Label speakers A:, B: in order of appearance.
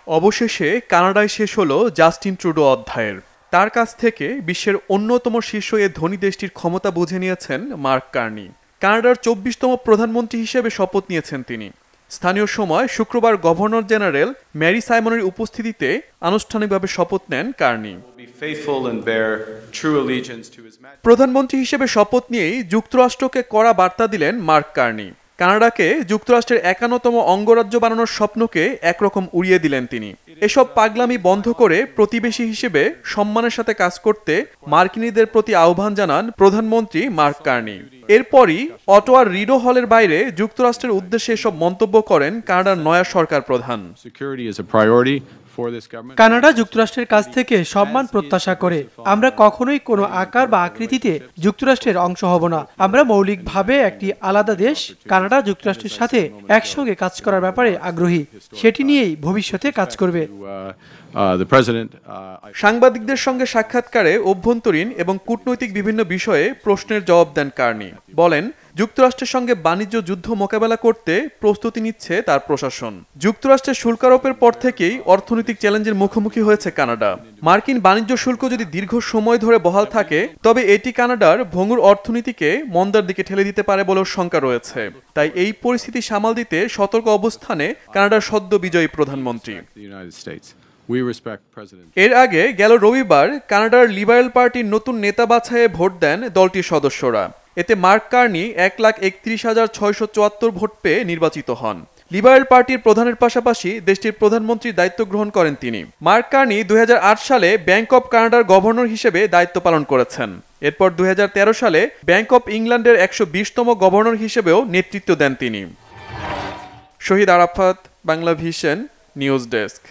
A: অবশেষে কানাডায় শেষ হলো জাস্টিন ট্রুডো অধ্যায়ের। তার কাছ থেকে বিশ্বের অন্যতম শীর্ষ এ ধনী দেশটির ক্ষমতা বুঝে নিয়েছেন মার্ক কার্নি। কানাডার ২৪তম প্রধানমন্ত্রী হিসেবে শপথ নিয়েছেন তিনি। স্থানীয় সময় শুক্রবার গভর্নর জেনারেল ম্যারি সাইমনের উপস্থিতিতে আনুষ্ঠানিকভাবে শপথ নেন কার্নি। প্রধানমন্ত্রী হিসেবে শপথ নিয়েই যুক্তরাষ্ট্রকে কড়া বার্তা দিলেন মার্ক কার্নি। কানাডাকে যুক্তরাষ্ট্রের ৫১তম অঙ্গরাজ্য বানানোর স্বপ্নকে একরকম উড়িয়ে দিলেন তিনি। এসব পাগলামি বন্ধ করে প্রতিবেশী হিসেবে সম্মানের সাথে কাজ করতে মার্কিনীদের প্রতি আহ্বান জানান প্রধানমন্ত্রী মার্ক কার্নি। এরপরই অটোয়ার রিডো হলের বাইরে যুক্তরাষ্ট্রের উদ্দেশ্যে এসব মন্তব্য করেন কানাডার নয়া সরকার প্রধান।
B: কানাডা যুক্তরাষ্ট্রের কাছ থেকে সম্মান প্রত্যাশা করে। আমরা কখনোই কোনো আকার বা আকৃতিতে যুক্তরাষ্ট্রের অংশ হব না। আমরা মৌলিকভাবে একটি আলাদা দেশ। কানাডা যুক্তরাষ্ট্রের সাথে একসঙ্গে কাজ করার ব্যাপারে আগ্রহী। সেটি নিয়েই ভবিষ্যতে কাজ করবে।
A: সাংবাদিকদের সঙ্গে সাক্ষাৎকারে অভ্যন্তরীণ এবং কূটনৈতিক বিভিন্ন বিষয়ে প্রশ্নের জবাব দেন কার্নি। বলেন, যুক্তরাষ্ট্রের সঙ্গে বাণিজ্য যুদ্ধ মোকাবেলা করতে প্রস্তুতি নিচ্ছে তার প্রশাসন। যুক্তরাষ্ট্রের শুল্ক আরোপের পর থেকেই অর্থনৈতিক চ্যালেঞ্জের মুখোমুখি হয়েছে কানাডা। মার্কিন বাণিজ্য শুল্ক যদি দীর্ঘ সময় ধরে বহাল থাকে, তবে এটি কানাডার ভঙ্গুর অর্থনীতিকে মন্দার দিকে ঠেলে দিতে পারে বলেও শঙ্কা রয়েছে। তাই এই পরিস্থিতি সামাল দিতে সতর্ক অবস্থানে কানাডার সদ্য বিজয়ী প্রধানমন্ত্রী। এর আগে গেল রবিবার কানাডার লিবারেল পার্টির নতুন নেতা বাছাইয়ে ভোট দেন দলটির সদস্যরা। এতে মার্ক কার্নি ১,৩১,৬৭৪ ভোট পেয়ে নির্বাচিত হন। লিবারেল পার্টির প্রধানের পাশাপাশি দেশটির প্রধানমন্ত্রীর দায়িত্ব গ্রহণ করেন তিনি। মার্ক কার্নি ২০০৮ সালে ব্যাংক অব কানাডার গভর্নর হিসেবে দায়িত্ব পালন করেছেন। এরপর ২০১৩ সালে ব্যাংক অব ইংল্যান্ডের ১২০তম গভর্নর হিসেবেও নেতৃত্ব দেন তিনি। Shahid Arafat, Bangla vision, news desk.